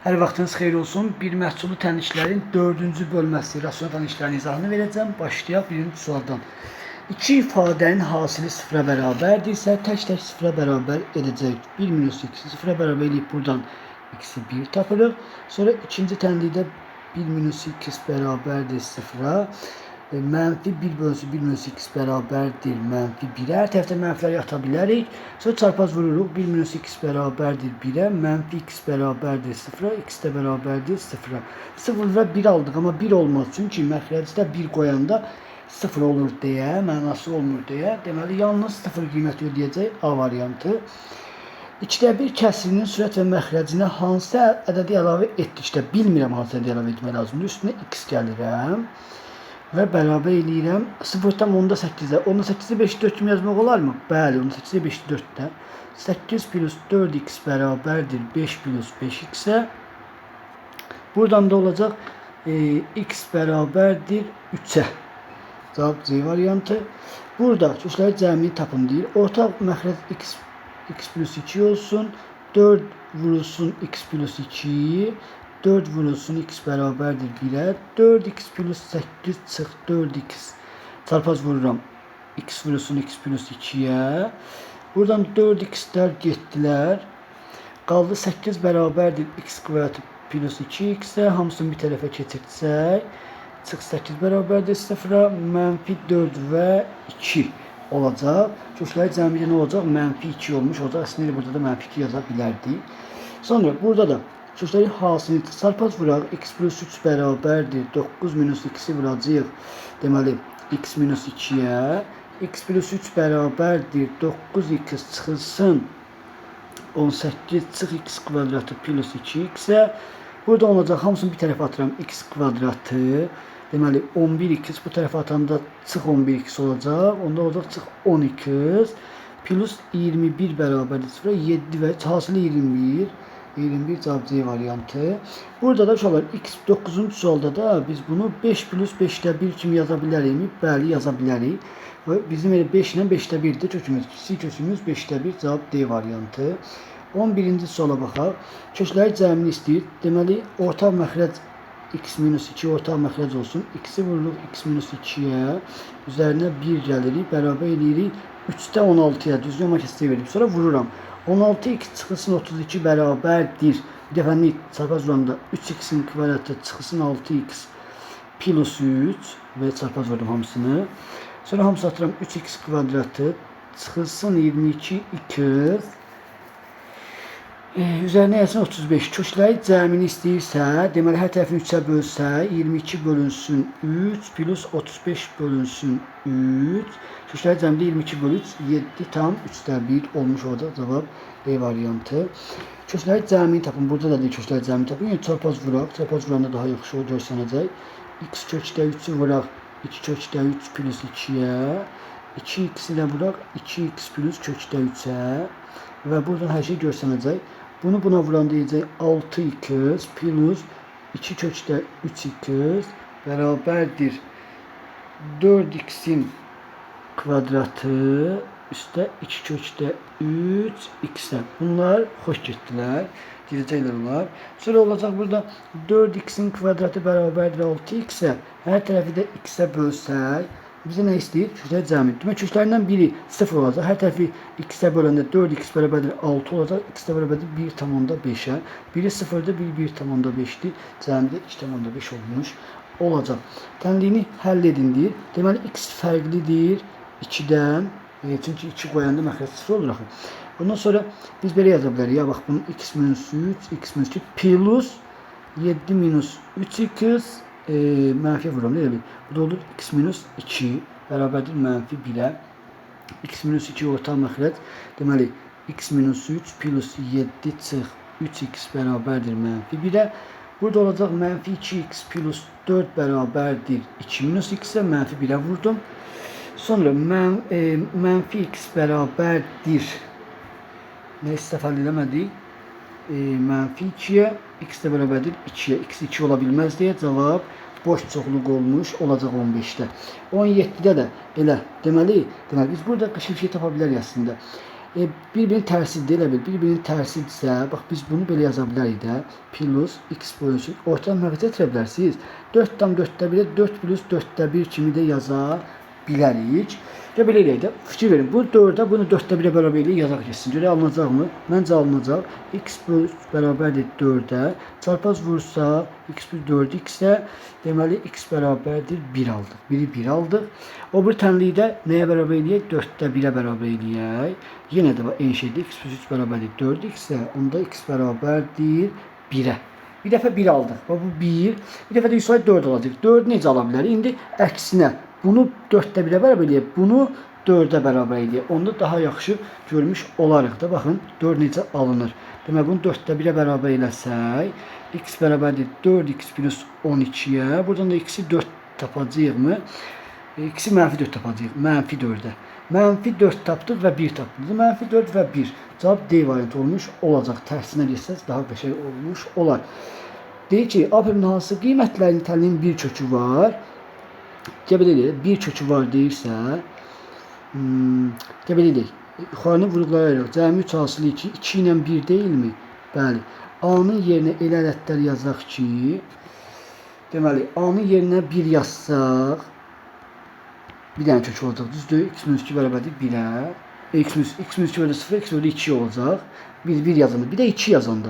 Hər vaxtınız xeyir olsun. Bir məhsullu tənişlərin 4-cü bölməsi rasional tənişlərin izahını verəcəm. Başlayaq birinci sualdan. İki ifadənin hasili sıfıra bərabərdirsə, tək-tək sıfıra bərabər edəcək. 1 minus x sıfıra bərabər edib buradan x-i 1 tapırıq. Sonra ikinci tənlikdə 1 minus x bərabərdir sıfıra. Mənfi 1 bölünsün 1 minus x bərabərdir mənfi 1'ə. Hər tərəfdə mənfiləri ata bilərik. Sonra çarpaz vururuq. 1 minus x bərabərdir 1'ə. Mənfi x bərabərdir 0'a. X də bərabərdir 0'a. 0 və 1 aldıq. Amma 1 olmaz. Çünki məxrəcdə 1 qoyanda 0 olur deyə, mənası olmur deyə. Deməli, yalnız 0 qiyməti ödəyəcək A variantı. 2'də 1 kəsirinin sürət və məxrəcinə hansı ədədi əlavə etdikdə bilmirəm hansı ədədi əlavə etmək lazımdır. Üstünə x gəlirəm. Və bərabər eləyirəm 0'dan 10'da 8'ə. 10'da 8'i 5'i 4 kimi yazmaq olarmı? Bəli, 10'da 8'i 5'i 4'də. 8 plus 4x bərabərdir 5 plus 5x'ə. Buradan da olacaq x bərabərdir 3'ə. Cavab C variantı. Burada köşkləri cəmini tapın deyir. Ortaq məxrəc x plus 2 olsun. 4 vurulsun x plus 2'yi. 4 vurulsun x bərabərdir 1'ə. 4x plus 8 çıx 4x. Çarpaz vururam. X vurulsun x plus 2'yə. Buradan 4x'lər getdilər. Qaldı 8 bərabərdir x kvadratı plus 2x'ə. Hamısını bir tərəfə keçirsək. Çıx 8 bərabərdir 0'a. Mənfi 4 və 2 olacaq. Köşkləri cəmidə nə olacaq? Mənfi 2 olmuş olacaq. Əslində burada da mənfi 2 yaza bilərdik. Sonra burada da köşkləri hasilini çarpaz vuraq. X plus 3 bərabərdir 9 minus x'i vuracaq. Deməli x minus 2'yə. X plus 3 bərabərdir 9x çıxılsın 18 çıx x kvadratı plus 2x'ə. Burada olacaq hamısını bir tərəfə atıram. X kvadratı. Deməli 11x bu tərəfə atanda çıx 11x olacaq. Onda olacaq çıx 12x plus 21 bərabərdir 0'a 7 və hasılı 21. 21 cavab C variantı. Burada da uşaqlar x 9-cu sualda da biz bunu 5 plus 5'də 1 kimi yaza bilərikmi? Bəli, yaza bilərik. Və bizim elə 5 ilə 5'də 1'dir kökümüz. C kökümüz 5'də 1 cavab D variantı. 11-ci suala baxaq. Kökləri cəmini istəyir. Deməli, ortaq məxrəc x minus 2 ortaq məxrəc olsun. X-i vururuq x minus 2'yə. Üzərinə 1 gəlirik. Bərabər eləyirik 3'də 16'ya. Düzgün makasını verib. Sonra vururam. 16x çıxılsın 32 bərabərdir. Bir dəfəlik çarpaz vuranda 3x'in kvadratı çıxılsın 6x plus 3 və çarpaz vurdum hamısını. Sonra hamısı atıram 3x kvadratı çıxılsın 22x. Üzərinə yazsın 35. Köşkləri cəmini istəyirsə, deməli hər tərəfini 3'ə bölsə, 22 bölünsün 3 plus 35 bölünsün 3. Köşkləri cəmdə 22 bölü 3, 7 tam 3'də 1 olmuş olacaq. Cavab B variantı. Köşkləri cəmini tapın. Burada da deyil köşkləri cəmini tapın. Yəni çarpaz vuraq. Çarpaz vuranda daha yaxşı o görsənəcək. X kökdə 3'ü vuraq. 2 kökdə 3 plus 2'yə. 2x ilə vuraq. 2x plus kökdə 3'ə. Və buradan hər şey görsənəcək. Bunu buna vuran deyəcək 6x plus 2 kökdə 3x bərabərdir 4x'in kvadratı üstə 2 kökdə 3x'ə. Bunlar xoş getdilər. Girəcəklər onlar. Sonra olacaq burada 4x'in kvadratı bərabərdir 6x'ə. Hər tərəfi də x'ə bölsək. Bizə nə istəyir? Köşkləri cəmi. Demək köşklərindən biri 0 olacaq. Hər tərəfi x'ə böləndə 4x bərabərdir 6 olacaq. X də bərabərdir 1,5'ə. Biri 0'dır, biri 1,5'dir. Cəmidə 2,5 olmuş olacaq. Tənliyini həll edin deyir. Deməli x fərqlidir 2'dən. Çünki 2 qoyanda məxrəc 0 olur axı. Ondan sonra biz belə yaza bilərik. Ya bax bunun x minus 3, x minus 2 plus 7 minus 3x mənfi vururam. Nə demək? Bu da olur x minus 2 bərabərdir mənfi 1'ə. X minus 2 ortaq məxrəc. Deməli x minus 3 plus 7 çıx 3x bərabərdir mənfi 1'ə. Burada olacaq mənfi 2x plus 4 bərabərdir 2 minus x-ə. Mənfi 1'ə vurdum. Sonra mənfi x bərabərdir. Nə istifadə eləmədik? Mənfi 2'yə. X də bərabərdir 2'yə. X 2 ola bilməz deyə cavab boş çoxluq olmuş olacaq 15'də. 17'də də elə deməli biz burada bir şey tapa bilərik əslində. Bir-birinin tərsidir, elə bil. Bir-birinin tərsidirsə, bax biz bunu belə yaza bilərik də. Plus x bölünsün. Ortadan məğlubiyyət edə bilərsiniz. 4/4-1-ə 4 plus 4/1 kimi də yaza bilərik. Ya belə eləyək də, fikir verin. Bu 4-ə, bunu 4/1-ə bərabər eləyək, yazaq keçsin. Görə alınacaqmı? Məncə alınacaq. X bərabərdir 4-ə. Çarpaz vursa, x plus 4x-ə, deməli x bərabərdir 1 aldıq. 1-i 1 aldıq. O bir tənlikdə nəyə bərabər eləyək? 4/1-ə bərabər eləyək. Yenə də eyni şeydir. X plus 3 bərabərdir 4x-ə. Onda x bərabərdir 1-ə. Bir dəfə 1 aldıq. Bu 1. Bir dəfə də 4 olacaq. 4-ü necə ala bilərik? İndi əksinə. Bunu 4/1-ə bərabər eləyək. Bunu 4-ə bərabər eləyək. Onda daha yaxşı görmüş olarıq da. Baxın 4 necə alınır. Demək bunu 4/1-ə bərabər eləsək, x bərabərdir 4x plus 12-yə. Buradan da x-i 4 tapacağıq. X-i -4 tapacağıq. -4-ə. -4 tapdıq və 1 tapdıq. -4 və 1. Cavab D variantı olmuş olacaq. Tərsinə geçsəz daha qəşəng olmuş olar. Deyir ki, A-nin hansı qiymətlərin təlinin bir kökü var? Belə deyək, bir kökü var deyirsə, belə deyək, yuxarını vurğulayaraq, cəmi 3 hasılı 2, 2 ilə 1 deyilmi? Bəli. A-nın yerinə elə ədədlər yazaq ki, deməli, A-nın yerinə 1 yazsaq, bir dənə kök olacaq, düzdür? X-2 bərabərdir 1-ə. X-2 bölü 0, x bölü 2 olacaq. 1 yazanda, bir də 2 yazanda.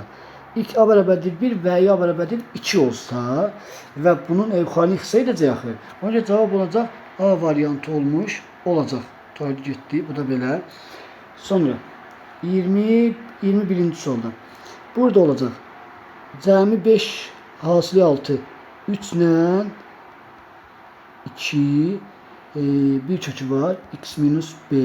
İlk A bərabərdir 1 və ya bərabərdir 2 olsa və bunun yuxarını xısa edəcək. Ona görə cavab olacaq A variantı olmuş olacaq. Toydu getdi. Bu da belə. Sonra 21-ci solda. Burada olacaq. Cəmi 5 hasılı 6. 3 ilə 2 bir kökü var. X minus B.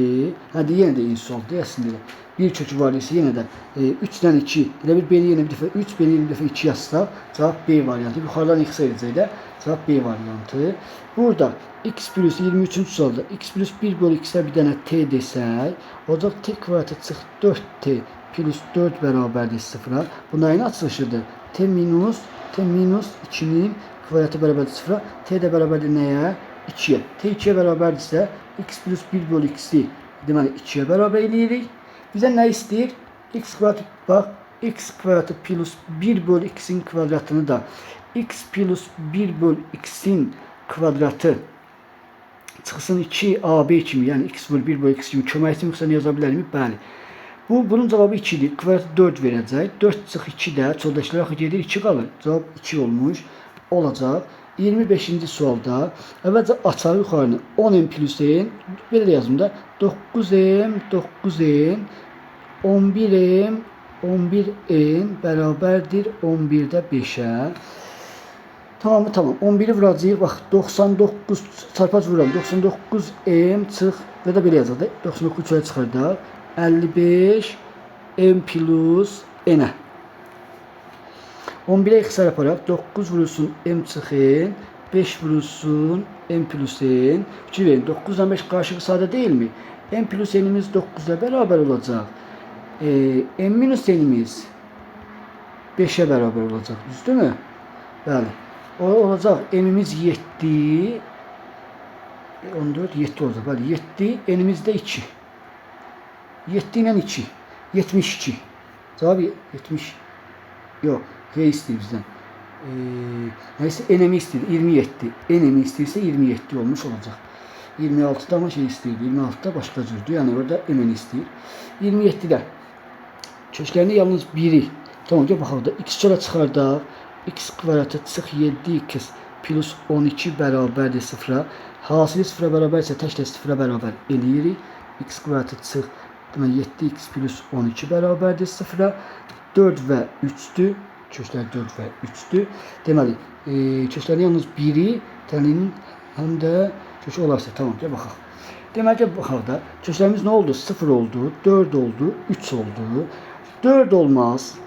Hadi yenə də eyni solda əslində. Bir kökü var ise yenə də 3-dən 2. Elə bir B-ni yenə bir dəfə 3, B-ni yenə bir dəfə 2 yazsaq, cavab B variantı. Yuxarıdan x edəcək də, cavab B variantı. Burada x plus 23-cü sualda x plus 1 bölü x-ə bir dənə t desək, olacaq t kvadratı çıx 4t plus 4 bərabərdir 0-a. Bu nəyin açılışıdır? T minus 2-nin kvadratı bərabərdir 0-a. T də bərabərdir nəyə? 2-yə. T 2-yə bərabərdirsə, x plus 1 bölü x-i deməli 2-yə bərabər eləyirik. Bizə nə istəyir? X kvadratı, bax, x kvadratı plus 1 bölü x'in kvadratını da x plus 1 bölü x'in kvadratı çıxsın 2AB kimi, yəni x bölü 1 bölü x kimi köməkçi müxtərini yaza bilərmi? Bəli. Bunun cavabı 2-dir. Kvadratı 4 verəcək. 4 çıx 2 də, soldakılar axı gedir 2 qalır. Cavab 2 olmuş olacaq. 25-ci sualda əvvəlcə açar yuxarını 10m plus n, belə də yazım da 9m 11n bərabərdir 11-də 5-ə. Tamamı tamam. 11-i vuracağıq. Bax 99 çarpaz vururam. 99m çıx və də belə yazaq da 99 çölə çıxardaq. 55m plus n-ə. 11'e xəsar yaparaq 9 vurulsun m çıx n, 5 vurulsun m plus n. Fikir verin, 9 ilə 5 qarşılığı sadə deyilmi? M plus n'imiz 9'a bərabər olacaq. M minus n'imiz 5'ə bərabər olacaq. Düzdürmü? Bəli. O olacaq. M'imiz 7. 14, 7 olacaq. Bəli, 7. N'imiz də 2. 7 ilə 2. 72. Cavab 70. Yox. G istəyir bizdən. Neyse n'mi istəyir 27. N'mi istəyirsə 27 olmuş olacaq. 26'da ama şey istəyir. 26'da başqa cürdür. Yəni orada n'ni istəyir. 27'də köklərini yalnız 1'i. Tamam, gəl baxaq da x çölə çıxardaq. X kvadratı çıx 7x plus 12 bərabərdir 0-a. Hasili 0-a bərabərsə təklə 0-a bərabər eləyirik. X kvadratı çıx 7x plus 12 bərabərdir 0-a. 4 və 3'dür. Köklər 4 və 3'dür. Deməli, köklərin yalnız 1'i tənliyinin həm də kökü olarsa. Tamam, gəl baxaq. Deməli, gəl baxaq da köklərimiz nə oldu? 0 oldu, 4 oldu, 3 oldu. 4 olmaz,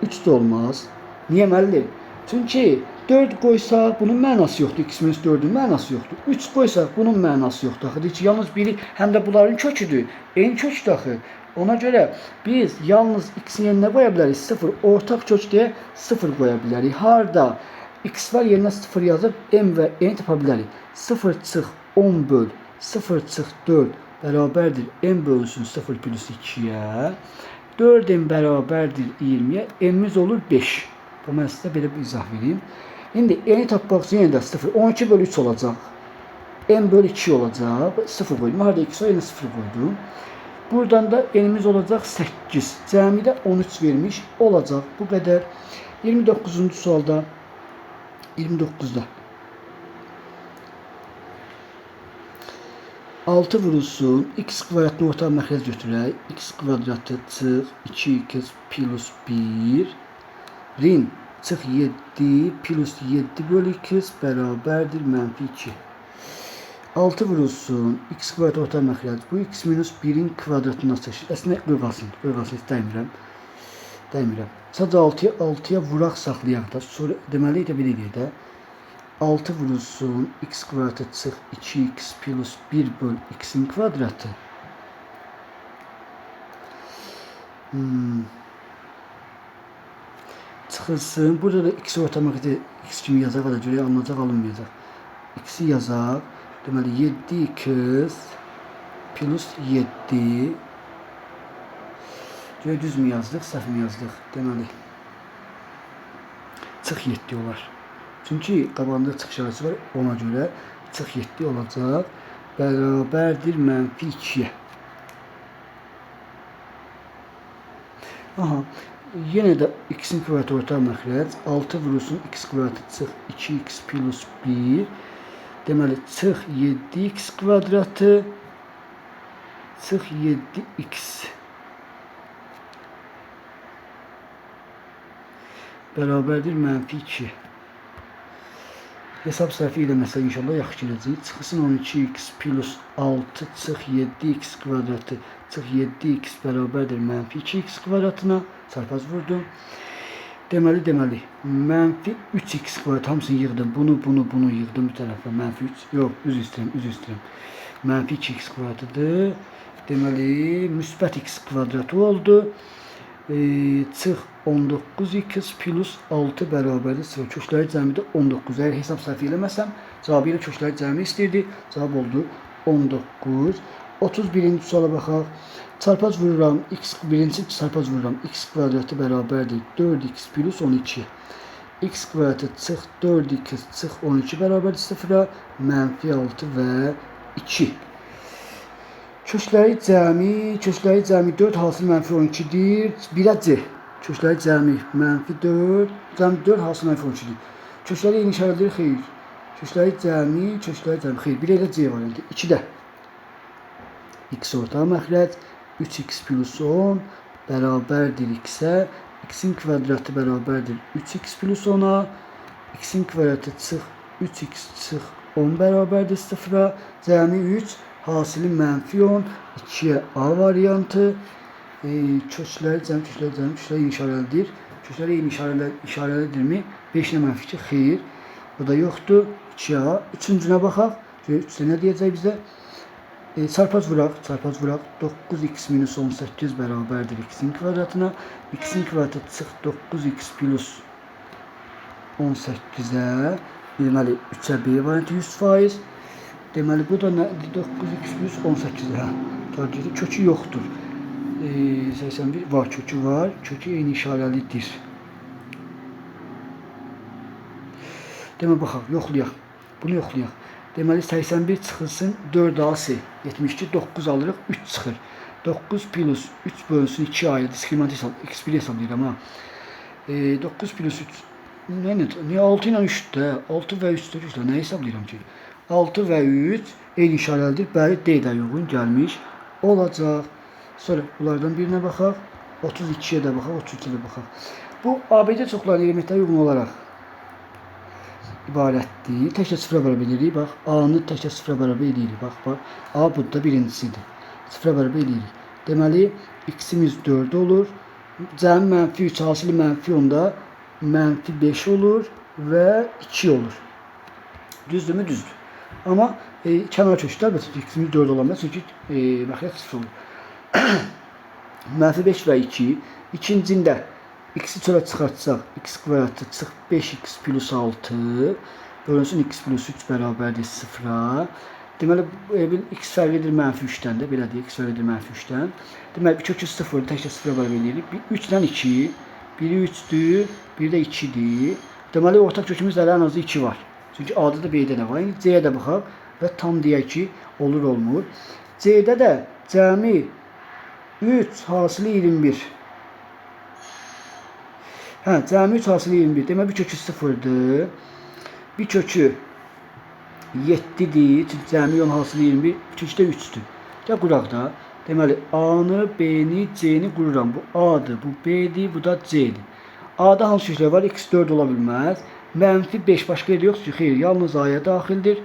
3 də olmaz. Niyə müəllim? Çünki 4 qoysaq bunun mənası yoxdur. X-4'ün mənası yoxdur. 3 qoysaq bunun mənası yoxdur. Axı deyir ki, yalnız biri həm də bunların köküdür. Eyni kökdür axı. Ona görə biz yalnız x-in yerinə qoya bilərik 0. Ortaq kök deyə 0 qoya bilərik. Harda x var yerinə 0 yazıb m və n tapa bilərik. 0 çıx 10 böl 0 çıx 4 bərabərdir n bölünsün 0 plus 2-yə. 4n bərabərdir 20-yə. N'imiz olur 5. Bu mən sizə belə bir izah vereyim. İndi n'i tapmaq üçün yenə də 0. 12 bölü 3 olacaq. N bölü 2 olacaq. 0 qoydum. Harada 2 var, yenə 0 qoydum. Buradan da n'imiz olacaq 8. Cəmidə 13 vermiş olacaq. Bu qədər. 29-cu sualda 29-da 6 vurulsun, x kvadratını ortaq məxrəc götürək. X kvadratı çıx 2x plus 1-in çıx 7 plus 7 bölü 2 bərabərdir mənfi 2. 6 vurulsun, x kvadratı ortaq məxrəc. Bu x minus 1-in kvadratından seçir. Əslində qırqasın, heç dəymirəm. Sadəcə 6-ya vuraq saxlayaq da. Sonra deməli də belə deyək də. 6 vurulsun, x kvadratı çıx 2x plus 1 böl x'in kvadratı. Çıxılsın. Burada da x orta məxrəcə x kimi yazaq, da görə alınacaq, alınmayacaq. X'i yazaq. Deməli 7x plus 7. Görə düz mü yazdıq, səhv mi yazdıq? Deməli çıx 7 olar. Çünki qabağında çıx işarəsi var, ona görə çıx 7 olacaq. Bərabərdir mənfi 2-yə. Aha, yenə də x'in kvadratı ortaq məxrəc. 6 vurulsun, x kvadratı çıx 2x plus 1. Deməli çıx 7x kvadratı çıx 7x bərabərdir mənfi 2. Hesab səhvi ilə məsələ inşallah yaxşı gələcək. Çıxsın 12x plus 6 çıx 7x kvadratı çıx 7x bərabərdir mənfi 2x kvadratına. Çarpaz vurdum. Deməli mənfi 3x kvadrat hamısını yığdım. Bunu yığdım bir tərəfə. Mənfi 3. Yox, üzr istəyirəm. Mənfi 2x kvadratıdır. Deməli müsbət x kvadratı oldu. Çıx 19x plus 6 bərabərdir 0. Kökləri cəmidə 19. Əgər hesab səhv eləməsəm, cavabı ilə kökləri cəmi istəyirdi. Cavab oldu 19. 31-ci suala baxaq. Çarpaz vururam. Birinci çarpaz vururam. X kvadratı bərabərdir 4x plus 12. X kvadratı çıx 4x çıx 12 bərabərdir 0-a. Mənfi 6 və 2. Kökləri cəmi 4 hasil mənfi 12-dir. 1-ə C. Kökləri cəmi mənfi 4. Cəmi 4 hasil mənfi 12-dir. Kökləri eyni işarədir, xeyr. Kökləri cəmi, xeyr. 1 ilə C variantı. 2-də x ortaq məxrəc 3x plus 10 bərabərdir x-ə. X'in kvadratı bərabərdir 3x plus 10-a. X'in kvadratı çıx 3x çıx 10 bərabərdir 0-a. Cəmi 3. Hasili mənfi 10. 2'ye A variantı. Kökləri eyni işarəlidir. Kökləri eyni işarəlidir mi? 5 ilə mənfi 2, xeyr. Bu da yoxdur. 2'ye A. Üçüncünə baxaq. 3'də nə deyəcək bizə? Çarpaz vuraq. 9x minus 18 bərabərdir x'in kvadratına. X'in kvadratı çıx 9x plus 18'ə. Deməli 3'ə B variantı 100%. Deməli bu da 9x plus 18'ə. Tarixi kökü yoxdur. 81 var, kökü var. Kökü eyni işarəlidir. Demə baxaq, yoxlayaq. Bunu yoxlayaq. Deməli 81 çıxılsın 4AC 72 9 alırıq 3 çıxır. 9 plus 3 bölünsün 2 ayrı diskriminant x1 hesablayıram ha. 9 plus 3 niye 6 ilə 3'də 6 və 3'də nə hesablayıram ki? 6 və 3 eyni işarəlidir. Bəli D-də uyğun gəlmiş olacaq. Sonra bunlardan birinə baxaq. 32'ye də baxaq, 33'ye də baxaq. Bu ABD çoxlarının elementləri uyğun olaraq ibarətdir. Təkcə sıfıra bərabər edirik. Bax, A-nı təkcə sıfıra bərabər edirik. Bax. A burada birincisidir. Sıfıra bərabər edirik. Deməli, x-imiz 4 olur. Cəmi mənfi 3, hasili mənfi 10-da mənfi 5 olur və 2 olur. Düzdürmü? Düzdür. Amma kənar köklər, məsələn, x-imiz 4 olanlar, çünki məxrəc 0 olur. Mənfi 5 və 2. İkincində x'i çölə çıxartsaq, x kvadratı çıx 5x plus 6 bölünsün x plus 3 bərabərdir 0-a. Deməli, bir x fərqlidir -3-dən də, belə deyək, x fərqlidir -3-dən. Deməli, bir kökü 0, təkcə 0-a bərabər edirik. 3-dən 2, biri 3-dür, biri də 2-dir. Deməli, ortaq kökümüzdə ən azı 2 var. Çünki A-da da B-də də var. İndi C-yə də baxaq və tam deyək ki, olur, olmur. C-də də cəmi 3 hasılı 21. Cəmi 3 hasılı 21. Deməli, bir kökü 0-dır. Bir kökü 7-dir. Çünki cəmi 10 hasılı 21. Bir kökü də 3-dür. Gəl quraq da. Deməli, A-nı, B-ni, C-ni qururam. Bu A-dır, bu B-dir, bu da C-dir. A-da hansı köklər var? X4 ola bilməz. -5 başqa yer yoxdur ki, xeyr, yalnız A-ya daxildir.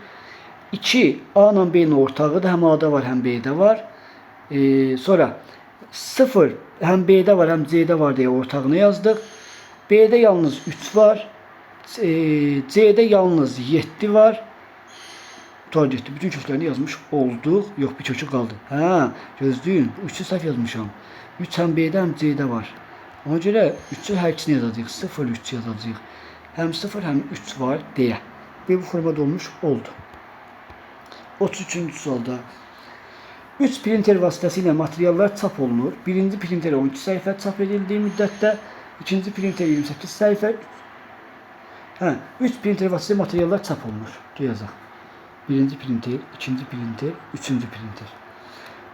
2 A ilə B-nin ortağıdır. Həm A-da var, həm B-də var. Sonra 0 həm B-də var, həm C-də var deyə ortağını yazdıq. B-də yalnız 3 var. C-də yalnız 7 var. Tutar getdi. Bütün köklərini yazmış olduq. Yox, bir kökü qaldı. Gözləyin. 3-ü səhv yazmışam. 3 həm B-də, həm C-də var. Ona görə 3-ü hər ikisini yazacağıq. 0, 3 yazacağıq. Həm 0, həm 3 var deyə. Bu formada olmuş oldu. 33-cü sualda 3 printer vasitəsilə materiallar çap olunur. Birinci printer 12 səhifə çap edildiyi müddətdə, ikinci printer 28 səhifə. 3 printer vasitəsilə materiallar çap olunur. Yazaq. Birinci printer, ikinci printer, üçüncü printer.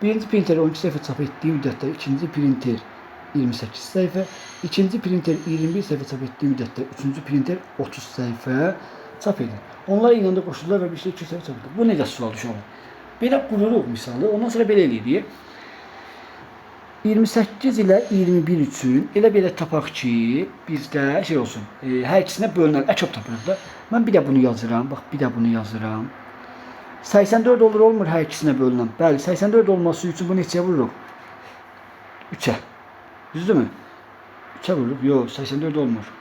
Birinci printer 12 səhifə çap etdiyi müddətdə, ikinci printer 28 səhifə, ikinci printer 21 səhifə çap etdiyi müddətdə, üçüncü printer 30 səhifə çap edir. Onlar ilə də qoşulurlar və bir şey 2 səhifə çap edir. Bu necə sual uşaqlar? Belə qururuq misalı, ondan sonra belə eləyirik. 28 ilə 21 üçün elə belə tapaq ki, bizdə şey olsun, hər ikisinə bölünən əkab tapırıq da. Mən bir də bunu yazıram, bax bir də bunu yazıram. 84 olur, olmur hər ikisinə bölünən. Bəli, 84 olması üçün bunu neçəyə vururuq? 3-ə. Düzdürmü? 3'e vurup yok 84 olmur.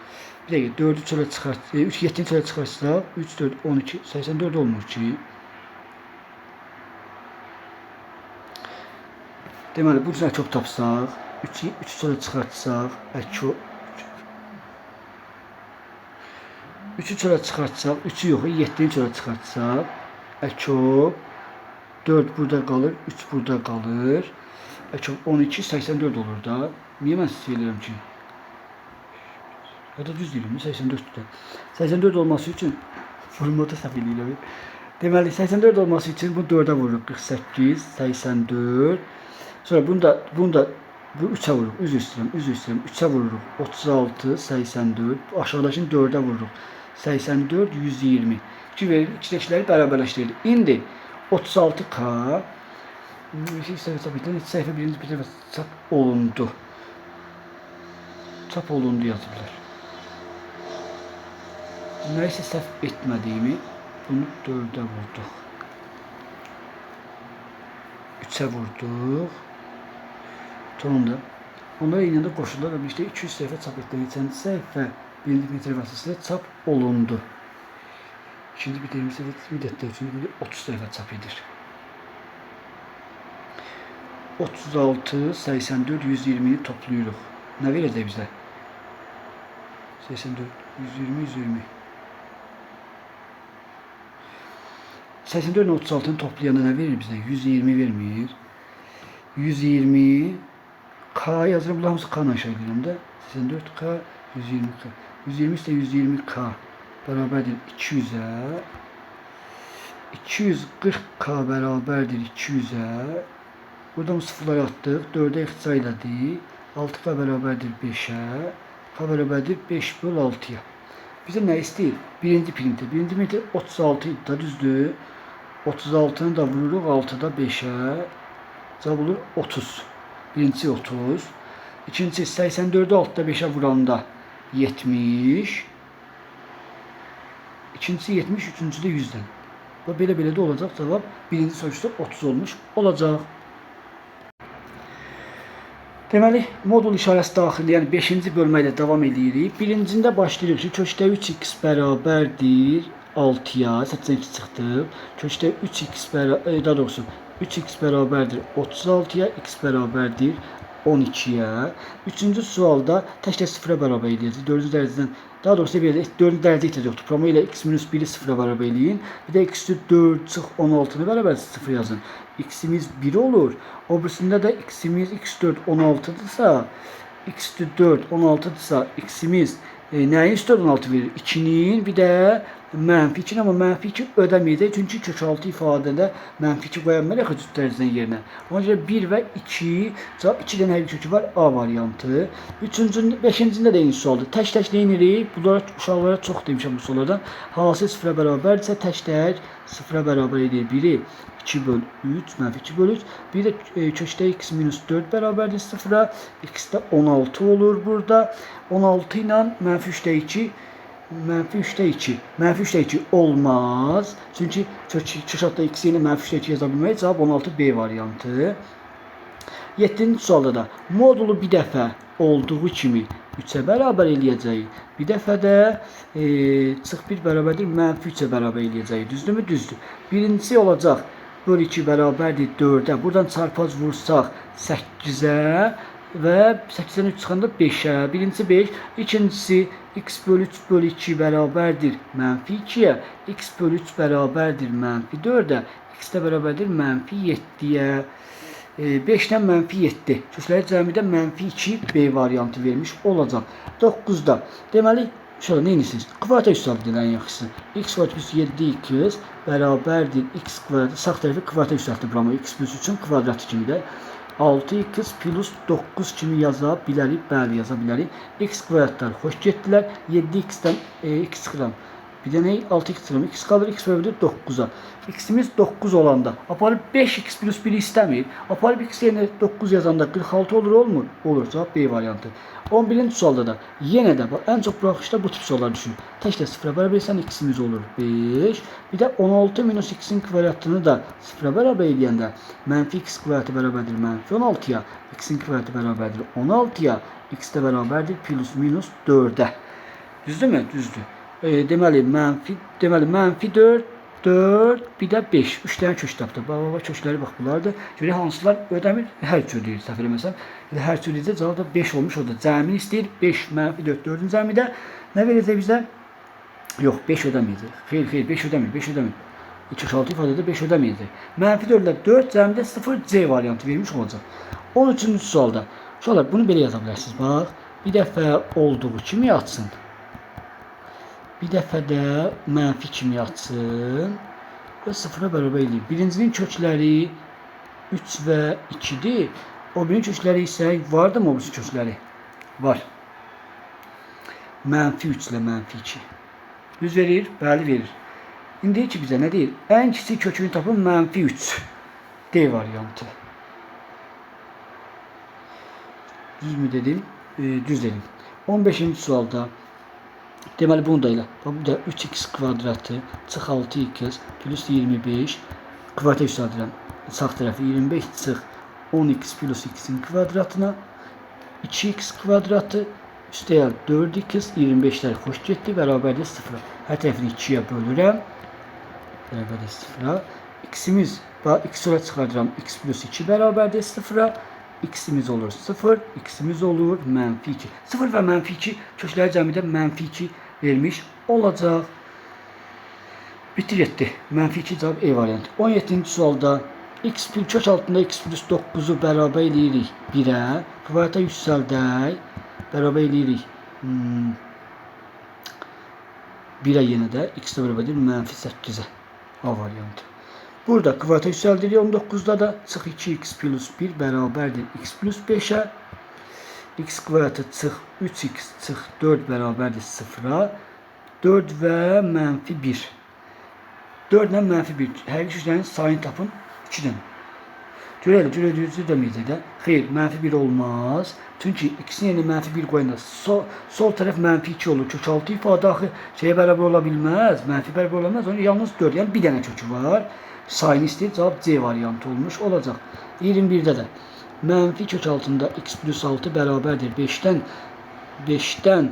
Bir dakika 4'ü çöle çıkart. 7'ni çöle çıkarsa 3, 4, 12, 84 olmur ki. Deməli bu cürə çok tapsaq, 3'ü çöle çıkartsaq, 3'ü çöle çıkartsaq, 3'ü yox, 7'ni çöle çıkartsaq, əkop 4 burada qalır, 3 burada qalır. Əkop 12, 84 olur da. Niye ben size söylüyorum ki? Ya da düz değilim, 84'te. 84 olması için formatı səhv edirəm. Deməli 84 olması için bu 4'e vururuq. 48, 84. Sonra bunda bu 3'e vururuq. Üz üstürəm. 3'e vururuq. 36, 84. Aşağıdakını 4'e vururuq. 84, 120. 2 verir, içindəkiləri bərabərləşdirir. İndi 36K səhifə birinci bir çap olundu. Çap olundu yazırlar. Neyse səhv etmədiyimi bunu 4'e vurduq. 3'e vurduq. Tamam da. Onlara yine de qoşullar və birlikdə 200 səhifə çap etdirilən səhifə birinci metre vasitəsilə çap olundu. İkinci bir müddətdə üçün 30 səhifə çap edir. 36, 84, 120'ni topluyoruz. Ne verəcək bizə? 84, 120, 120. 84 ile 36'nı toplayanda ne verir bizə? 120 vermir. 120 K yazırım. Bunlar hamısı K aşağı edirəm də. 84K, 120K. 120 ise 120K bərabərdir 200'ə. 240K bərabərdir 200'ə. Buradan sıfırları attık. 4'e ixtisar elədik. 6K bərabərdir 5'ə. K bərabərdir 5 böl 6'ya. Bizə nə istəyir? Birinci printer. Birinci printer 36 idi da, düzdür. 36'nı da vururuq 6'da 5'ə. Cavab olur 30. Birincisi 30. İkincisi 84'ü 6'da 5'ə vuranda 70. İkincisi 70, üçüncüsü de 100'den. Və belə də olacaq. Cavab birinci soruda 30 olmuş olacaq. Deməli, modul işarəsi daxilində, yəni 5-ci bölmə ilə davam edirik. Birincində başlayırıq ki, kökdə 3x bərabərdir 6-ya, 82 çıxdı. Kökdə 3x bərabərdir 36-ya, x bərabərdir 12'ye. Üçüncü sualda təkcə sıfıra bərabər edəcəyik. Dördüncü dərəcədən, daha doğrusu bir dördüncü dərəcə ehtiyac yoxdur. Promo ilə x minus 1'i sıfıra bərabər eləyin. Bir də x 4 çıx 16'nı bərabər sıfır yazın. X'imiz 1 olur. O birisində də x'imiz x4 16'dırsa, x4 16'dırsa x'imiz nəyi üstə 16 verir? 2'nin bir də mənfi 2, amma mənfi 2 ödəməyəcək. Çünki kökaltı ifadədə mənfi 2 qoya bilmərik cüt dərəcədən yerinə. Ona görə 1 və 2, cavab 2 dənə həqiqi kökü var, A variantı. 5-cində də eyni sualdır. Tək-tək nə edirik? Bunlara uşaqlara çox demişəm bu suallardan. Hasil sıfıra bərabərdirsə tək-tək sıfıra bərabər edir. 1'i 2 böl 3, mənfi 2 böl 3. Bir də kökdə x minus 4 bərabərdir sıfıra. X də 16 olur burada. 16 ilə mənfi 3'də 2. Mənfi 3'də 2. Mənfi 3'də 2 olmaz. Çünki köşatda x ilə mənfi 3'də 2 yaza bilməyiz. Cavab 16B variantı. 7-ci sualda da modulu bir dəfə olduğu kimi 3'ə bərabər eləyəcəyik. Bir dəfə də çıx 1 bərabərdir mənfi 3'ə bərabər eləyəcəyik. Düzdürmü? Düzdür. Birincisi olacaq. Böl 2 bərabərdir 4'ə. Buradan çarpaz vursaq 8'ə və 8'dən 3 çıxanda 5'ə. Birincisi 5. İkincisi x böl 3 böl 2 bərabərdir mənfi 2'yə. X böl 3 bərabərdir mənfi 4'ə. X də bərabərdir mənfi 7'yə. 5'dən mənfi 7. Kökləri cəmidə mənfi 2 B variantı vermiş olacaq. 9'da. Deməli, şöyle neyinirsiniz? Kvadrat üstəldir ən yaxşısı. X kvadrat plus 7x bərabərdir x kvadrat. Sağ tərəfi kvadrat üstəldir buramı. X plus 3'ün kvadratı kimi də. 6x plus 9 kimi yaza bilərik. Bəli, yaza bilərik. X kvadratlar xoş getdilər. 7x'dən x çıxıram. Bir də nə? 6x çıxıram. X qalır. X bərabərdir 9'a. X'imiz 9 olanda. Aparıb 5x plus 1'i istəmir. Aparıb x yerine 9 yazanda 46 olur, olmur? Olur. Cavab B variantı. 11-ci sualda da yenə də ən çox buraxışda bu tip suallar düşür. Təklə sıfıra bərabərsən x'imiz olur 5. Bir də 16 minus x'in kvadratını da sıfıra bərabər eləyəndə mənfi x kvadratı bərabərdir mənfi 16'ya. X'in kvadratı bərabərdir 16'ya. X də bərabərdir plus minus 4'ə. Düzdürmü? Düzdür. Deməli mənfi 4, 4, bir də 5. 3 dənə kök tapdı. Bax, kökləri bax bunlardır. Görək hansılar ödəmir? Hər cür deyir, səhv eləməsəm. Hər cür deyəcək, cavab da 5 olmuş o da. Cəmini istəyir 5, mənfi 4, 4-cü cəmidə nə verəcək bizə? Yox, 5 ödəməyəcək. Xeyr, 5 ödəmir, 5 ödəmir. 2-6 ifadədə 5 ödəməyəcək. Mənfi 4 ilə 4 cəmidə 0 C variantı vermiş olacaq. 13-cü sualda. Uşaqlar, bunu belə yaza bilərsiniz. Bax, bir dəfə olduğu kimi yatsın. Bir dəfə də mənfi kimi yatsın və sıfıra bərabər eləyir. Birincinin kökləri 3 və 2'dir. O birinin kökləri isə vardır mı o birisi kökləri? Var. Mənfi 3 ilə mənfi 2. Düz verir? Bəli verir. İndi deyir ki bizə nə deyir? Ən kiçik kökünü tapın mənfi 3. D variantı. Düz mü dedim? Düz dedim. 15-ci sualda deməli bunu da elə. Bu da 3x kvadratı çıx 6x plus 25 kvadrat üstəldirəm. Sağ tərəfi 25 çıx 10x plus x'in kvadratına 2x kvadratı üstəyə 4x 25'lər xoş getdi bərabərdir 0. Hər tərəfini 2'yə bölürəm. Bərabərdir 0'a. X'imiz x sonra çıxardıram. X plus 2 bərabərdir 0'a. X'imiz olur 0, x'imiz olur mənfi 2. 0 və mənfi 2 kökləri cəmidə mənfi 2 vermiş olacaq. Bitti getdi. Mənfi 2 cavab E variantı. 17-ci sualda x kök altında x plus 9'u bərabər eləyirik 1'ə. Kvadrata yüksəldək. Bərabər eləyirik 1'ə yenə də x də bərabərdir mənfi 8'ə. A variantı. Burada kvadrata yüksəldirik 19'da da çıx 2x plus 1 bərabərdir x plus 5'ə. X kvadratı çıx 3x çıx 4 bərabərdir 0'a. 4 və mənfi 1. 4 ilə mənfi 1. Hər iki köklərin sayını tapın 2'dən. Görəli, düzü deməyəcək də. Xeyr, mənfi 1 olmaz. Çünki ikisinin yerine mənfi 1 qoyanda sol tərəf mənfi 2 olur. Kök altı ifadə axı şeyə bərabər ola bilməz. Mənfi bərabər ola bilməz. Onun yalnız 4, yəni bir dənə kökü var. Sayını istəyir, cavab C variantı olmuş olacaq. 21'də də mənfi kök altında x plus 6 bərabərdir 5'dən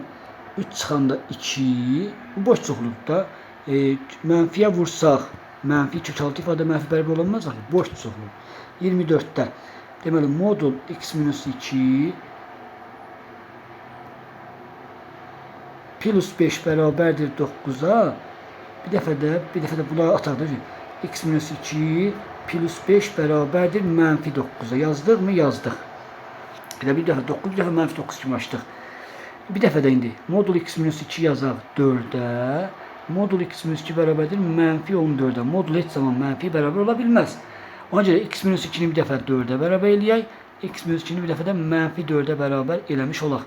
3 çıxanda 2. Bu boş çoxluqda mənfiyə vursaq mənfi kök altı ifadə mənfi bərabər ola bilməz. Boş çoxluq. 24'də Deməli modul x minus 2 plus 5 bərabərdir 9'a. Bir dəfə də bunları ataq da. X minus 2 plus 5 bərabərdir mənfi 9'a. Yazdıq mı? Yazdıq. Bir dəfə 9, bir dəfə mənfi 9 kimi açdıq. Bir dəfə də indi modul x minus 2 yazaq 4'ə. Modul x minus 2 bərabərdir mənfi 14'ə. Modul heç zaman mənfi bərabər ola bilməz. Ona görə x minus 2'ni bir dəfə 4'ə bərabər eləyək. X minus 2'ni bir dəfə də mənfi 4'ə bərabər eləmiş olaq.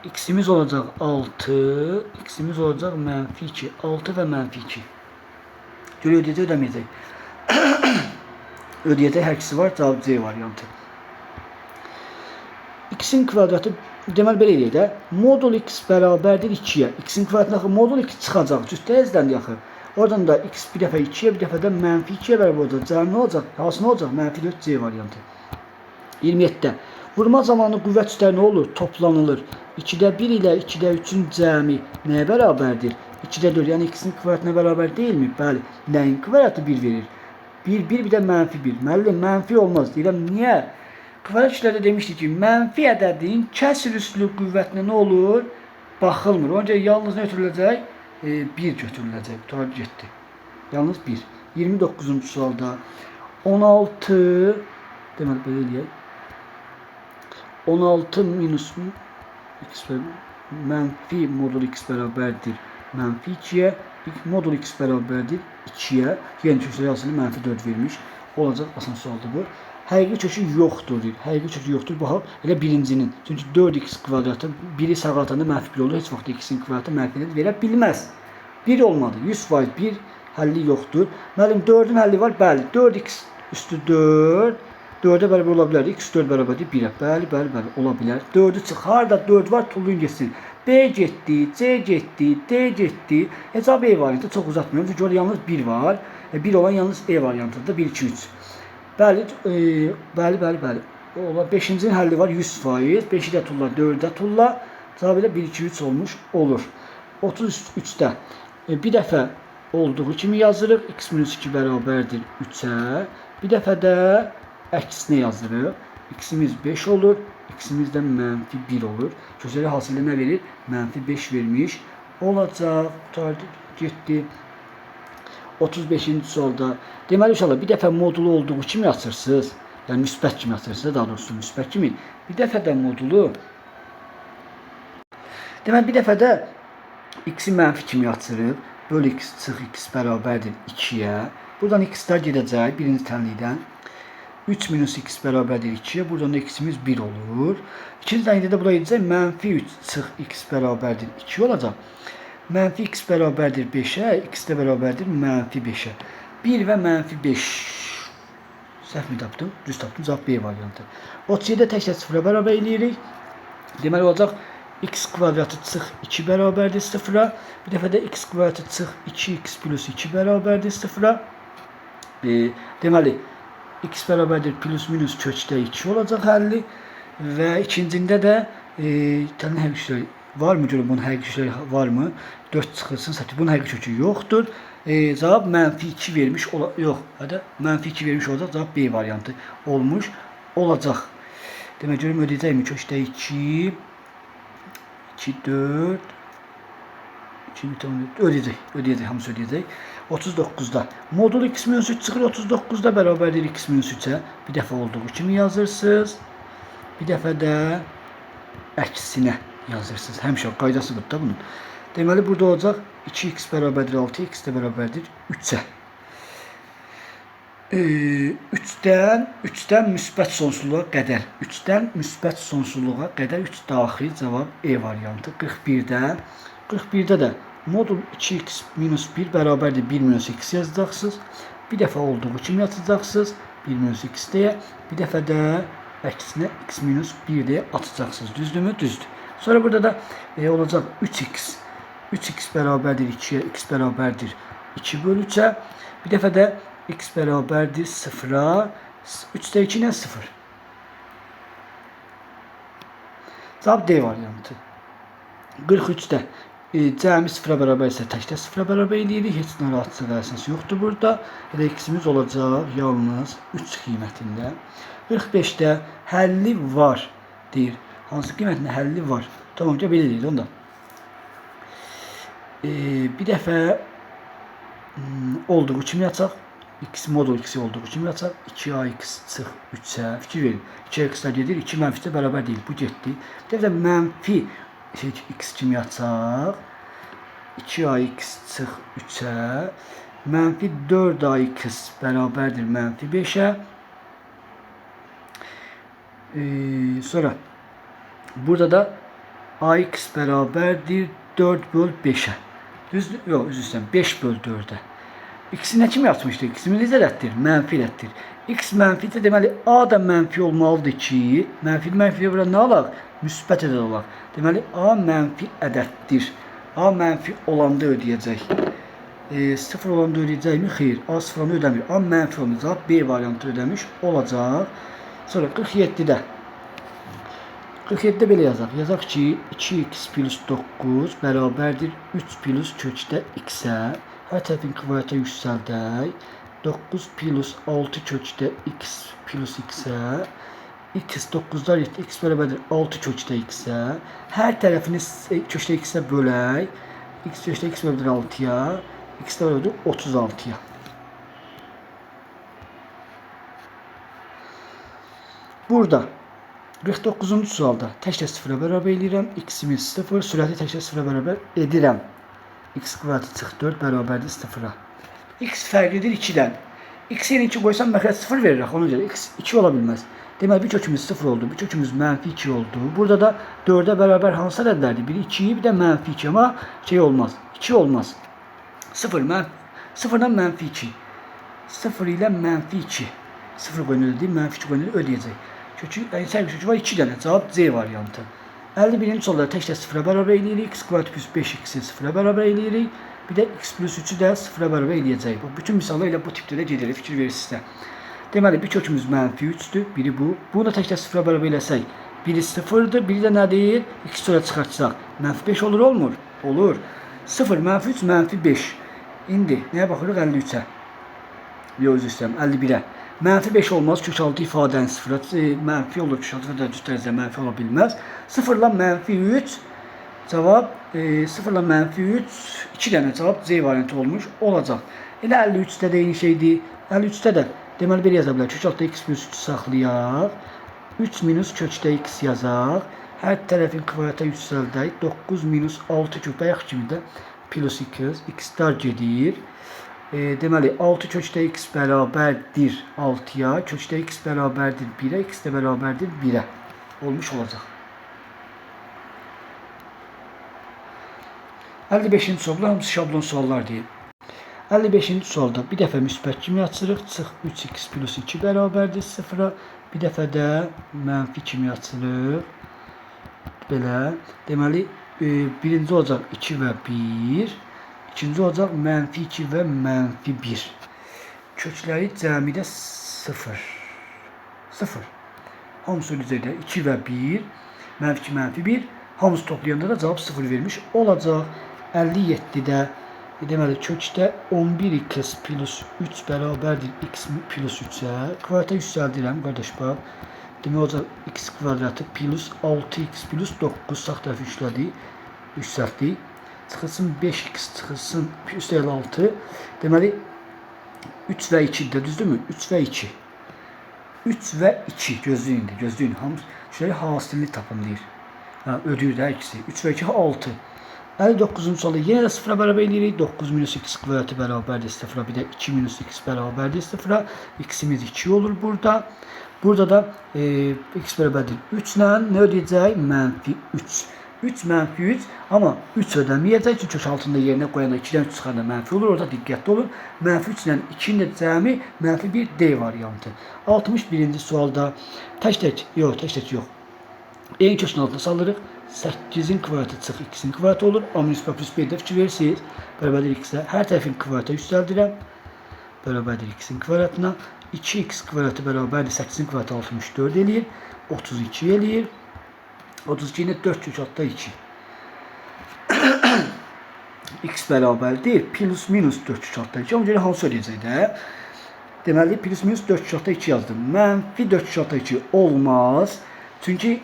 X'imiz olacaq 6, x'imiz olacaq mənfi 2. 6 və mənfi 2. Görə ödəyəcək, ödəməyəcək. Ödəyəcək hər ikisi var, cavab C variantı. X'in kvadratı, deməli belə eləyək də, modul x bərabərdir 2'yə. X'in kvadratına axı modul 2 çıxacaq, cüstə əzləndi axı. Oradan da x bir dəfə 2'yə, bir dəfə də mənfi 2'yə bərabər olacaq. Cəmi nə olacaq? Hansı nə olacaq? Mənfi 4 C variantı. 27'də. Vurma zamanı qüvvət üstləri nə olur? Toplanılır. 2'də 1 ilə 2'də 3'ün cəmi nəyə bərabərdir? 2'də 4, yəni x'in kvadratına bərabər deyilmi? Bəli. Nəyin kvadratı 1 verir? 1, bir də mənfi 1. Müəllim, mənfi olmaz. Deyirəm, niyə? Kvadrat işlərdə demişdik ki, mənfi ədədin kəsr üslü qüvvətinə nə olur? Baxılmır. Ona görə yalnız nə götürüləcək? 1 götürüləcək. Tutar getdi. Yalnız 1. 29-cu sualda 16, deməli belə eləyək. 16 minus x mənfi modul x bərabərdir mənfi 2'yə, modul x bərabərdir 2'yə, yəni kökləri asılı mənfi 4 vermiş. Olacaq, asan sualdır bu. Həqiqi kökü yoxdur deyir. Həqiqi kökü yoxdur. Baxaq, elə birincinin. Çünki 4x kvadratı biri sağa atanda mənfi 1 olur. Heç vaxt x-in kvadratı mənfi verə bilməz. 1 olmadı. 100% 1 həlli yoxdur. Müəllim 4'ün həlli var. Bəli, 4x üstü 4. 4'ə bərabər ola bilər. X 4 bərabərdir 1'ə. Bəli, ola bilər. 4'ü çıx. Harda 4 var, tullayın getsin. B getdi, C getdi, D getdi. Hesab E variantı çox uzatmıyorum. Çünki orada yalnız 1 var. 1 olan yalnız E variantıdır. 1, 2, 3. Bəli. Ola 5'in həlli var 100%. 5'i də tulla, 4'ü də tulla. Cavab elə 1, 2, 3 olmuş olur. 33'də bir dəfə olduğu kimi yazırıq. X minus 2 bərabərdir 3'ə. Bir dəfə də əksinə yazırıq. X'imiz 5 olur. X'imiz də mənfi 1 olur. Kökləri hasildə nə verir? Mənfi 5 vermiş. Olacaq. Tutardı, getdi. 35-ci sualda. Deməli inşallah bir dəfə modulu olduğu kimi açırsınız. Yəni müsbət kimi açırsınız. Daha doğrusu müsbət kimi. Bir dəfə də modulu. Deməli bir dəfə də x'i mənfi kimi açırıq. Böl x çıx x bərabərdir 2'yə. Buradan x'lər gedəcək birinci tənlikdən. 3 minus x bərabərdir 2'yə. Buradan da x'imiz 1 olur. İkinci tənlikdə də buraya gedəcək. Mənfi 3 çıx x bərabərdir 2 olacaq. Mənfi x bərabərdir 5'ə. X də bərabərdir mənfi 5'ə. 1 və mənfi 5. Səhv mi tapdım? Düz tapdım. Cavab B variantı. 37'də təklə sıfıra bərabər eləyirik. Deməli olacaq. X kvadratı çıx 2 bərabərdir 0'a. Bir dəfə də x kvadratı çıx 2x plus 2 bərabərdir 0'a. Deməli x bərabərdir plus minus kökdə 2 olacaq həlli. Və ikincində də tənə həqiqi kökləri var mı? Görün bunun həqiqi kökləri var mı? 4 çıxılsın. Satı bunun həqiqi kökü yoxdur. Cavab mənfi 2 vermiş yox. Hadi mənfi 2 vermiş olacaq. Cavab B variantı olmuş olacaq. Demək görüm ödəyəcəkmi? Kökdə 2 2, 4 2, ödəyəcək, hamısı ödəyəcək. 39'da modul x minus 3 çıxır 39'da bərabərdir x minus 3'ə. Bir dəfə olduğu kimi yazırsınız. Bir dəfə də əksinə yazırsınız. Həmişə qaydası budur da bunun. Deməli burada olacaq 2x bərabərdir 6, x də bərabərdir 3'ə. 3'dən müsbət sonsuzluğa qədər. 3'dən müsbət sonsuzluğa qədər 3 daxil cavab E variantı. 41'də də modul 2x minus 1 bərabərdir 1 minus x yazacaqsınız. Bir dəfə olduğu kimi yazacaqsınız. 1 minus x deyə. Bir dəfə də əksinə x minus 1 deyə atacaqsınız. Düzdürmü? Düzdür. Sonra burada da olacaq 3x. 3x bərabərdir 2'yə. X bərabərdir 2 bölü 3'ə. Bir dəfə də x bərabərdir 0'a. 3'də 2 ilə 0. Cavab D variantı. 43'də Cəmi sıfıra bərabər isə təkdə sıfıra bərabər eləyirik. Heç narahatsız əsas yoxdur burada. Elə x'imiz olacaq yalnız 3 qiymətində. 45-də həlli var deyir. Hansı qiymətində həlli var? Tamam, belə deyil onda. Bir dəfə olduğu kimi yazaq. X modul x olduğu kimi yazaq. 2ax çıx 3-ə. Fikir verin. 2x-lə gedir. 2 mənfisə bərabər deyil. Bu getdi. Bir dəfə mənfi x kimi yazaq. 2ax çıx 3-ə. Mənfi 4ax bərabərdir mənfi 5-ə. Sonra burada da ax bərabərdir 4 böl 5'ə. Düzdür? Yox, üzr istəyirəm. 5 böl 4'ə. X-i nə kimi yazmışdıq? X-imiz necə rəddir? Mənfi rəddir. X mənfisə deməli A da mənfi olmalıdır ki, mənfiyə görə nə alaq? Müsbət ədəd olaq. Deməli A mənfi ədəddir. A mənfi olanda ödəyəcək. 0 olanda ödəyəcəkmi? Xeyr. A sıfırını ödəmir. A mənfi olacaq. B variantı ödəmiş olacaq. Sonra 47'də 47'də belə yazaq. Yazaq ki 2x plus 9 bərabərdir 3 plus kökdə x-ə. Hər tərəfin kvadratı yüksəldək. 9 plus 6 kökdə x plus x-ə. X 9'dan getdi. X bərabərdir 6 kökdə x-ə. Hər tərəfini kökdə x-ə bölək. X kökdə x bərabərdir 6'ya. X də bərabərdir 36'ya. Burada 49-cu sualda təkcə sıfıra bərabər eləyirəm. X-imiz 0, sürəti təkcə sıfıra bərabər edirəm. X kvadratı çıx 4 bərabərdir 0-a. X fərqlidir 2-dən. X-in 2 qoysam məxrəc 0 verir. Ona görə X 2 ola bilməz. Deməli bir kökümüz 0 oldu, bir kökümüz mənfi 2 oldu. Burada da 4'ə bərabər hansı ədədlərdir? Biri 2, bir də mənfi 2, amma şey olmaz. 2 olmaz. 0'dan mənfi 2. 0 ilə mənfi 2. 0 qoyunu ödəyib, mənfi 2 qoyunu ödəyəcək. Sərgi kökü var 2 dənə. Cavab C variantı. 51-ci solda təkdə sıfıra bərabər eləyirik. X kvadrat plus 5x-i sıfıra bərabər eləyirik. Bir də x plus 3'ü də sıfıra bərabər eləyəcək. Bütün misallar elə bu tipdə də gedir. Fikir verirsinizsə. Deməli bir kökümüz mənfi 3'dür. Biri bu. Bunu da təkdə sıfıra bərabər eləsək. Biri 0'dır. Biri də nədir? X sonra çıxartsaq. Mənfi 5 olur, olmur? Olur. 0, mənfi 3, mənfi 5. İndi nəyə baxırıq? 53'ə. Yox, üzr istəyirəm. 51'ə. Mənfi 5 olmaz. Kök altı ifadənin sıfıra mənfi olur. Kök altı da düz dərəcədə mənfi ola bilməz. 0 ilə mənfi 3 cavab 0 ilə mənfi 3 2 dənə cavab C variantı olmuş olacaq. Elə 53'də də eyni şeydir. 53'də də deməli belə yaza bilər. Kök altı x plus 3 saxlayaq. 3 minus kökdə x yazaq. Hər tərəfin kvadratı yüksəldək. 9 minus 6 kök bayaq kimi də plus 2 x dar gedir. Deməli 6 kökdə x bərabərdir 6'ya, kökdə x bərabərdir 1'ə, x də bərabərdir 1'ə olmuş olacaq. 55-ci sualda hamısı şablon suallar deyil. 55-ci sualda bir dəfə müsbət kimi açırıq. Çıx 3x plus 2 bərabərdir 0'a. Bir dəfə də mənfi kimi açırıq. Belə. Deməli birinci olacaq 2 və 1. İkinci olacaq mənfi 2 və mənfi 1. Kökləri cəmidə 0. 0. Hamısı üzərində 2 və 1. Mənfi 2, mənfi 1. Hamısı toplayanda da cavab 0 vermiş olacaq. 57'də deməli kökdə 11x plus 3 bərabərdir x plus 3'ə. Kvadratı yüksəldirəm qardaş bax. Demək olacaq x kvadratı plus 6x plus 9 sağ tərəfi yüksəltdik. Çıxılsın 5x çıxılsın üstəgəl 6. Deməli 3 və 2-də düzdürmü? 3 və 2. 3 və 2 gözləyin. Hamısı şöyle hasilini tapın deyir. Ödəyir də ikisi. 3 və 2 6. 59-cu sualda yenə də 0'a bərabər eləyirik. 9 minus x kvadratı bərabərdir 0'a. Bir də 2 minus x bərabərdir 0'a. X'imiz 2 olur burada. Burada da x bərabərdir 3 ilə nə ödəyəcək? Mənfi 3. 3 mənfi 3 amma 3 ödəməyəcək. Çünki kök altında yerinə qoyanda 2'dən 3 çıxanda mənfi olur. Orada diqqətli olun. Mənfi 3 ilə 2'nin də cəmi mənfi 1 D variantı. 61-ci sualda tək-tək yox. Eyni kökün altına salırıq. 8'in kvadratı çıx 2'in kvadratı olur. A minus B plus B'də fikir verirsiniz. Bərabərdir x-ə. Hər tərəfin kvadratı yüksəldirəm. Bərabərdir x-in kvadratına. 2x kvadratı bərabərdir 8'in kvadratı 64 eləyir. 32 eləyir. 32 ilə 4 kök altda 2. x bərabərdir plus minus 4/2. Ona görə hansı ödəyəcək də? Deməli plus minus 4/2 yazdım. Mənfi 4/2 olmaz. Çünki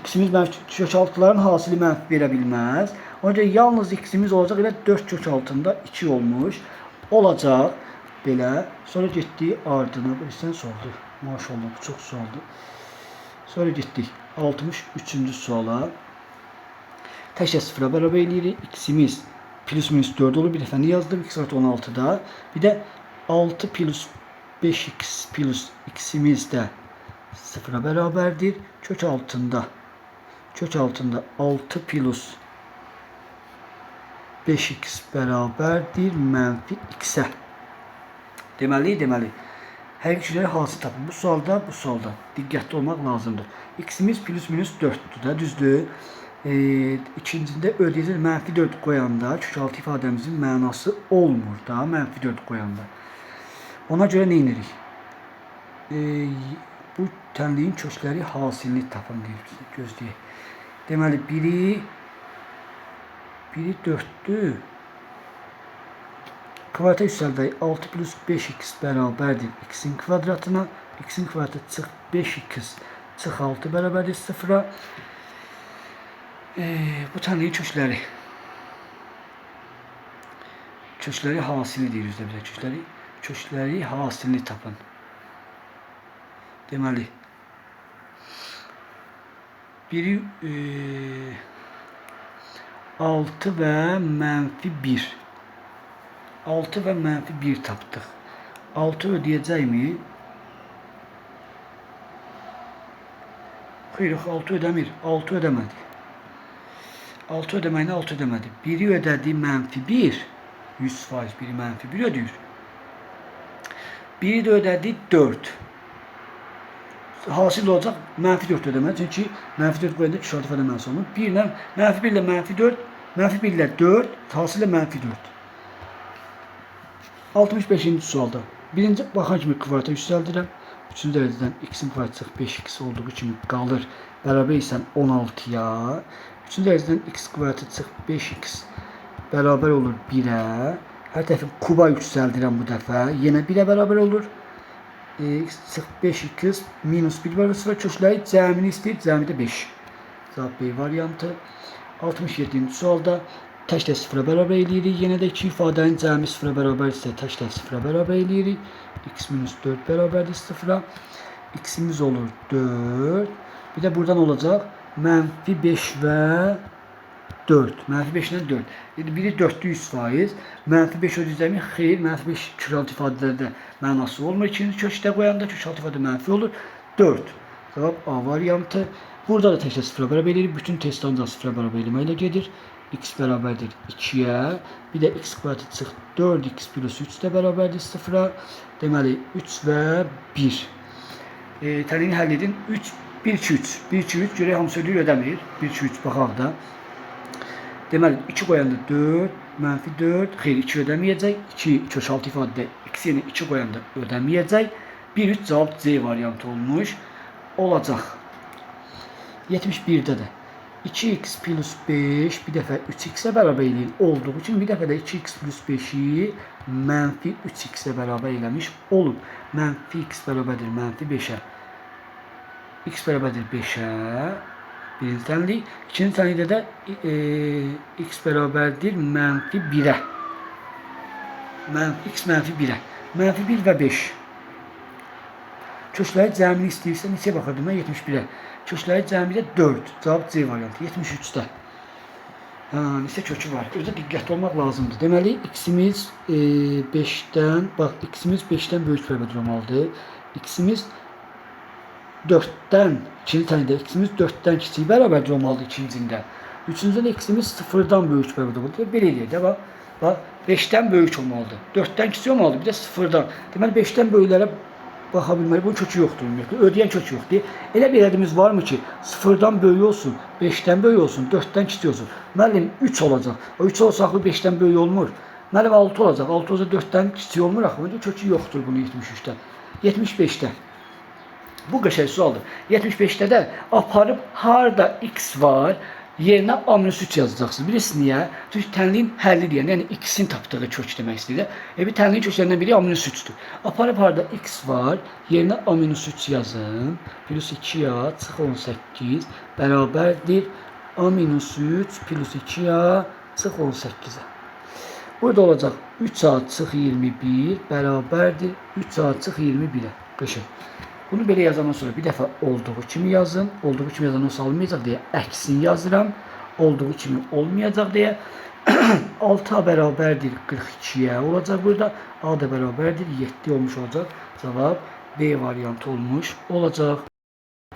x'imiz mənfi kökaltıların hasili mənfi verə bilməz. Ona görə yalnız x'imiz olacaq elə 4/6-da 2 olmuş. Olacaq belə. Sonra getdik ardına. Bu sən sordu. Maşallah bu çox sualdı. Sonra getdik 63-cü suala. Təkcə sıfıra bərabər eləyirik. X'imiz plus minus 4 olur. Bir dəfə yazdım. X artı 16'da. Bir də 6 plus 5x plus x'imiz də sıfıra bərabərdir. Kök altında 6 plus 5x bərabərdir mənfi x'ə. Deməli həqiqiləri hansı tapın? Bu sualda diqqətli olmaq lazımdır. X'imiz plus minus 4'dür də, düzdür? İkincində ödəyəcək mənfi 4 qoyanda kök altı ifadəmizin mənası olmur da, mənfi 4 qoyanda. Ona görə nə edirik? Bu tənliyin kökləri hasilini tapın deyir, gözləyək. Deməli biri 4'dür. Kvadrata yüksəldək 6 plus 5x bərabərdir x'in kvadratına. X'in kvadratı çıx 5x çıx 6 bərabərdir 0'a. Bu tənliyin kökləri hasili deyirik bizə. Kökləri hasilini tapın. Deməli biri 6 və mənfi 1. 6 və mənfi 1 tapdıq. 6 ödəyəcəkmi? Xeyr, 6 ödəmir. 6 ödəmədi. 6 ödəməyini 6 ödəmədi. Biri ödədi mənfi 1. 100%. Biri mənfi 1 ödəyir. Biri də ödədi 4. Hasil olacaq mənfi 4 ödəməli. Çünki mənfi 4 qoyanda kişi ifade mənsi olur. Mənfi 1 ilə mənfi 4. Mənfi 1 ilə 4. Hasil ilə mənfi 4. 65-ci sualda. Birinci baxan kimi kvadrata yüksəldirəm. Üçüncü dərəcədən x'in kvadratı 5x olduğu kimi qalır. Bərabər isə 16'ya. Üçüncü dərəcədən x kvadratı 5x bərabər olur 1'ə. Hər tərəfi kuba yüksəldirəm bu dəfə. Yenə 1'ə bərabər olur. X çıx 5x minus 1 var. Sıra kökləri cəmini istəyir. Cəmi də 5. Cavab B variantı. 67-ci sualda təklə sıfıra bərabər eləyirik. Yenə də iki ifadənin cəmi sıfıra bərabər isə təklə sıfıra bərabər eləyirik. X minus 4 bərabərdir sıfıra. X'imiz olur 4. Bir də buradan olacaq mənfi 5 və 4. Mənfi 5 ilə 4. Biri 4'dür 100%. Mənfi 5 ödəyəcəyimi? Xeyr. Mənfi 5 kök altı ifadələrdə mənası olmur. İkinci kökdə qoyanda kök altı ifadə mənfi olur. 4. Cavab A variantı. Burada da təklə sıfıra bərabər eləyirik. Bütün test ancaq sıfıra bərabər eləməklə gedir. X bərabərdir 2'yə. Bir də x kvadratı çıx 4x plus 3 də bərabərdir 0'a. Deməli 3 və 1. Tənliyi həll edin. 1, 2, 3. 1, 2, 3. Görək hamısı ödəyir, ödəmir. 1, 2, 3 baxaq da. Deməli 2 qoyanda 4, mənfi 4. Xeyr, 2 ödəməyəcək. 2 kök altı ifadədə x yerine 2 qoyanda ödəməyəcək. 1, 3 cavab C variantı olmuş. Olacaq. 71'də də 2x plus 5 bir dəfə 3x'ə bərabər eləyir olduğu üçün bir dəfə də 2x plus 5'i mənfi 3x'ə bərabər eləmiş olub. Mənfi x bərabərdir mənfi 5'ə. X bərabərdir 5'ə. Birinci tənlik. İkinci tənlikdə də x bərabərdir mənfi 1'ə. X mənfi 1'ə. Mənfi 1 və 5. Kökləri cəmini istəyirsə neçəyə baxırdım mən? 71'ə. Kökləri cəmi də 4. Cavab C variantı. 73'də. Neçə kökü var. Özdə diqqətli olmaq lazımdır. Deməli x'imiz 5'dən, bax x'imiz 5'dən böyük bərabər olmalıdır. X'imiz 4'dən, ikinci tənlikdə x'imiz 4'dən kiçik bərabər olmalıdır ikincində. Üçüncüdə də x'imiz 0'dan böyük bərabər olmalıdır. Belə eləyək də bax 5'dən böyük olmalıdır. 4'dən kiçik olmalıdır. Bir də 0'dan. Deməli 5'dən böyüklərə baxa bilməli. Bunun kökü yoxdur ümumiyyətlə. Ödəyən kök yoxdur. Elə bir ədədimiz varmı ki, 0'dan böyük olsun, 5'dən böyük olsun, 4'dən kiçik olsun. Müəllim 3 olacaq. O 3 olsaq 5'dən böyük olmur. Müəllim 6 olacaq. 6 olsa 4'dən kiçik olmur axı. Məncə kökü yoxdur bunun 73'də. 75'də. Bu qəşəng sualdır. 75'də də aparıb harda x var, Yerinə aminus 3 yazacaqsınız. Bilirsiniz niyə? Çünki tənliyin həllidir. Yəni x-in tapdığı kök demək istəyir. Bir tənliyin köklərindən biri aminus 3-dür. Aparıb harda x var, yerinə aminus 3 yazın. Plus 2a çıx 18 bərabərdir. Aminus 3 plus 2a çıx 18-ə. Burada olacaq 3a çıx 21 bərabərdir. 3a çıx 21-ə. Qışın. Bunu belə yazandan sonra bir dəfə olduğu kimi yazın. Olduğu kimi yazandan sonra olmayacaq deyə əksini yazıram. Olduğu kimi olmayacaq deyə 6a bərabərdir 42-yə olacaq burada. A da bərabərdir 7 olmuş olacaq. Cavab B variantı olmuş olacaq.